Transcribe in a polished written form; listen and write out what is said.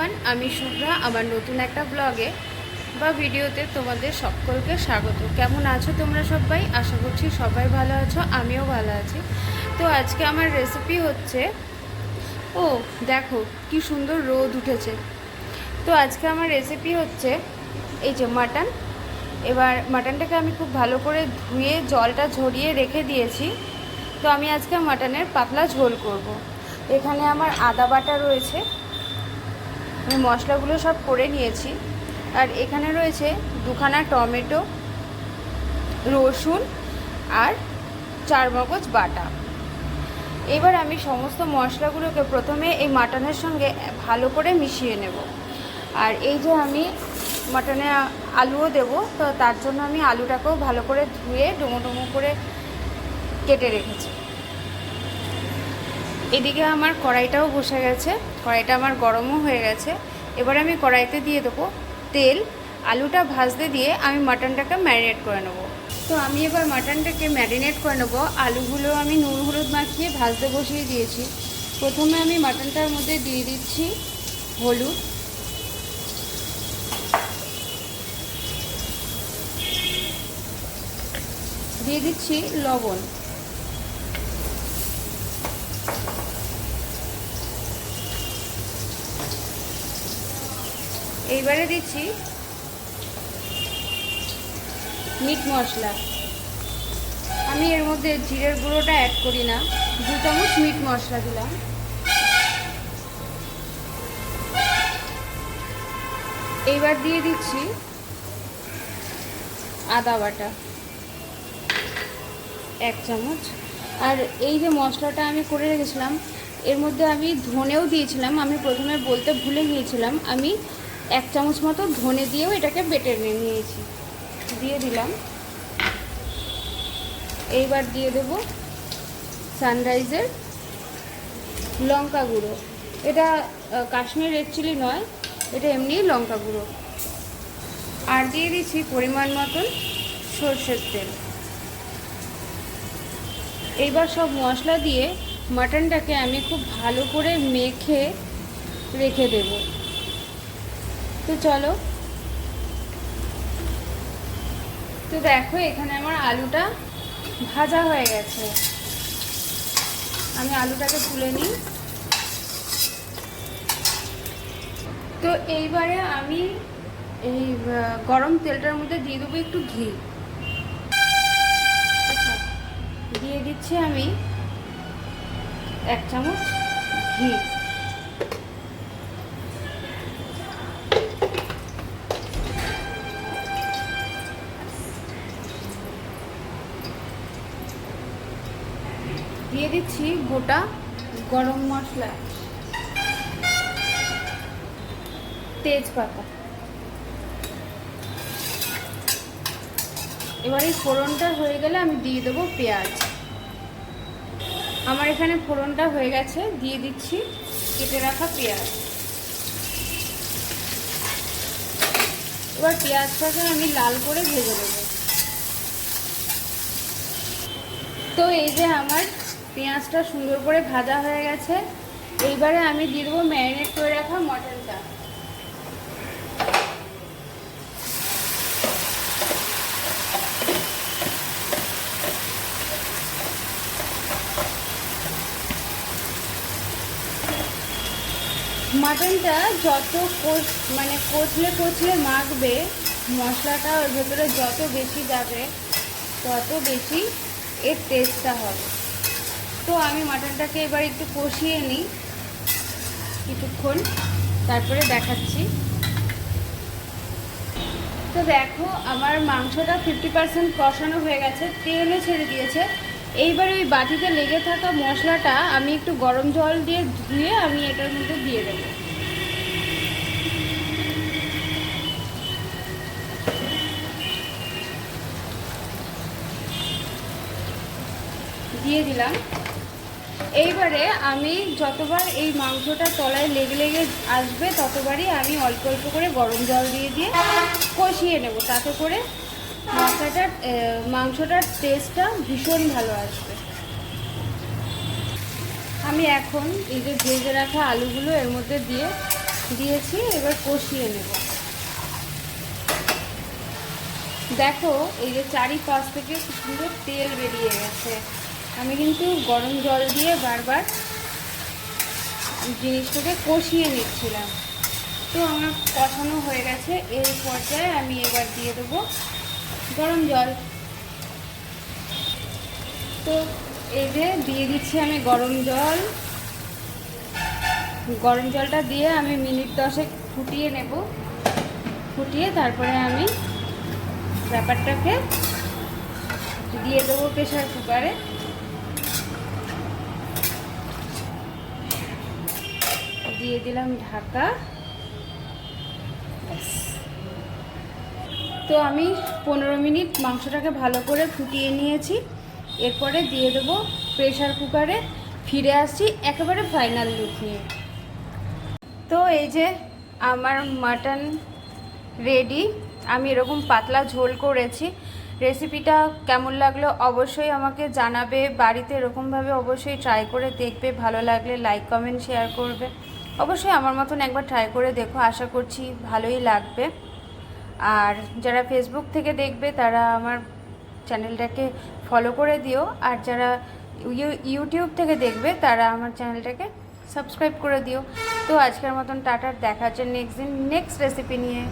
Everyone, আমি শুভ্রা। আমার নতুন একটা ব্লগে বা ভিডিওতে তোমাদের সকলকে স্বাগত। কেমন আছো তোমরা সবাই? আশা করছি সবাই ভালো আছো, আমিও ভালো আছি। তো আজকে আমার রেসিপি হচ্ছে, ও দেখো কি সুন্দর রোদ উঠেছে। তো আজকে আমার রেসিপি হচ্ছে এই যে মাটন। এবার মাটনটাকে আমি খুব ভালো করে ধুয়ে জলটা ঝরিয়ে রেখে দিয়েছি। তো আমি আজকে মাটনের পাতলা ঝোল করব। এখানে আমার আদা বাটা রয়েছে, আমি মশলাগুলো সব করে নিয়েছি। আর এখানে রয়েছে দুখানা টমেটো, রসুন আর চারমগজ বাটা। এবার আমি সমস্ত মশলাগুলোকে প্রথমে এই মাটনের সঙ্গে ভালো করে মিশিয়ে নেব। আর এই যে আমি মাটনে আলুও দেবো, তো তার জন্য আমি আলুটাকেও ভালো করে ধুয়ে ডুমো ডুমো করে কেটে রেখেছি। এদিকে আমার কড়াইটাও বসে গেছে, কড়াইটা আমার গরমও হয়ে গেছে। এবার আমি কড়াইতে দিয়ে দেবো তেল। আলুটা ভাজতে দিয়ে আমি মাটনটাকে ম্যারিনেট করে নেবো। তো আমি এবার মাটনটাকে ম্যারিনেট করে নেবো। আলুগুলো আমি নুন হলুদ মাখিয়ে ভাজতে বসিয়ে দিয়েছি। প্রথমে আমি মাটনটার মধ্যে দিয়ে দিচ্ছি হলুদ, দিয়ে দিচ্ছি লবণ, এইবারে দিচ্ছি মিট মশলা। আমি এর মধ্যে জিরের গুঁড়োটা অ্যাড করি না, 2 চামচ মিট মশলা দিলাম। এইবার দিয়ে দিচ্ছি আদা বাটা 1 চামচ। আর এই যে মশলাটা আমি করে রেখেছিলাম, এর মধ্যে আমি ধনেও দিয়েছিলাম। আমি প্রথমে বলতে ভুলে গিয়েছিলাম, আমি 1 চামচ মতো ধনে দিয়েও এটাকে বেটে নিয়েছি, দিয়ে দিলাম। এইবার দিয়ে দেব সানরাইজের লঙ্কা গুঁড়ো। এটা কাশ্মীর রেড চিলি নয়, এটা এমনি লঙ্কা গুঁড়ো। আর দিয়ে দিচ্ছি পরিমাণ মতন সর্ষের তেল। এইবার সব মশলা দিয়ে মাটনটাকে আমি খুব ভালো করে মেখে রেখে দেব। তো চলো, তো দেখো এখানে আমার আলুটা ভাজা হয়ে গেছে। আমি আলুটাকে তুলে নিই। তো এইবারে আমি এই গরম তেলটার মধ্যে দিয়ে দেবো একটু ঘি। দিয়ে দিচ্ছি আমি 1 চামচ ঘি। দিয়ে দিচ্ছি গোটা গরম মশলা, তেজপাতা। এবার এই ফোড়নটা হয়ে গেলে আমি দিয়ে দেবো পেঁয়াজ। আমার এখানে ফোড়নটা হয়ে গেছে, দিয়ে দিচ্ছি কেটে রাখা পেঁয়াজ। এবার পেঁয়াজটাকে আমি লাল করে ভেজে দেবো। তো এই যে আমার পেঁয়াজটা সুন্দর করে ভাজা হয়ে গেছে। এইবারে আমি দিয়ে দেবো ম্যারিনেট করে রাখা মটনটা। মাটনটা যত কচলে মাখবে, মশলাটা ওর ভেতরে যত বেশি যাবে, তত বেশি এর টেস্টটা হবে। তো আমি মাটনটাকে এবার একটু কষিয়ে নিই কিছুক্ষণ, তারপরে দেখাচ্ছি। তো দেখো আমার মাংসটা 50% কষানো হয়ে গেছে, তেলও ছেড়ে দিয়েছে। এইবারে ওই বাটিতে লেগে থাকা মশলাটা আমি একটু গরম জল দিয়ে ধুয়ে আমি এটার মধ্যে দিয়ে দেবো। দিয়ে দিলাম। এইবারে আমি যতবার এই মাংসটা তলায় লেগে আসবে, ততবারই আমি অল্প অল্প করে গরম জল দিয়ে কষিয়ে নেব, তাতে করে মাংসটার টেস্টটা ভীষণ ভালো আসবে। আমি এখন এই যে ভেজে রাখা আলুগুলো এর মধ্যে দিয়ে দিয়েছি, এবার কষিয়ে নেব। দেখো এই যে চারিপাশ থেকে কি সুন্দর তেল বেরিয়ে গেছে। আমি কিন্তু গরম জল দিয়ে বারবার জিনিসটাকে কষিয়ে নিচ্ছিলাম। তো আমার কষানো হয়ে গেছে। এই পর্যায়ে আমি এবার দিয়ে দেবো গরম জল। তো এই যে দিয়ে দিচ্ছি আমি গরম জল। গরম জলটা দিয়ে আমি মিনিট 10 ফুটিয়ে নেব। ফুটিয়ে তারপরে আমি ব্যাপারটাকে দিয়ে দেবো প্রেসার কুকারে। দিয়ে দিলাম ঢাকা। তো আমি 15 মিনিট মাংসটাকে ভালো করে ফুটিয়ে নিয়েছি। এরপরে দিয়ে দেবো প্রেসার কুকারে। ফিরে আসছি একেবারে ফাইনাল লুক নিয়ে। তো এই যে আমার মাটন রেডি। আমি এরকম পাতলা ঝোল করেছি। রেসিপিটা কেমন লাগলো অবশ্যই আমাকে জানাবে। বাড়িতে এরকমভাবে অবশ্যই ট্রাই করে দেখবে। ভালো লাগলে লাইক কমেন্ট শেয়ার করবে। অবশ্যই আমার মতন একবার ট্রাই করে দেখো, আশা করছি ভালোই লাগবে। আর যারা ফেসবুক থেকে দেখবে তারা আমার চ্যানেলটাকে ফলো করে দিও। আর যারা ইউটিউব থেকে দেখবে তারা আমার চ্যানেলটাকে সাবস্ক্রাইব করে দিও। তো আজকের মতন টাটা, দেখা হচ্ছে নেক্সট রেসিপি নিয়ে।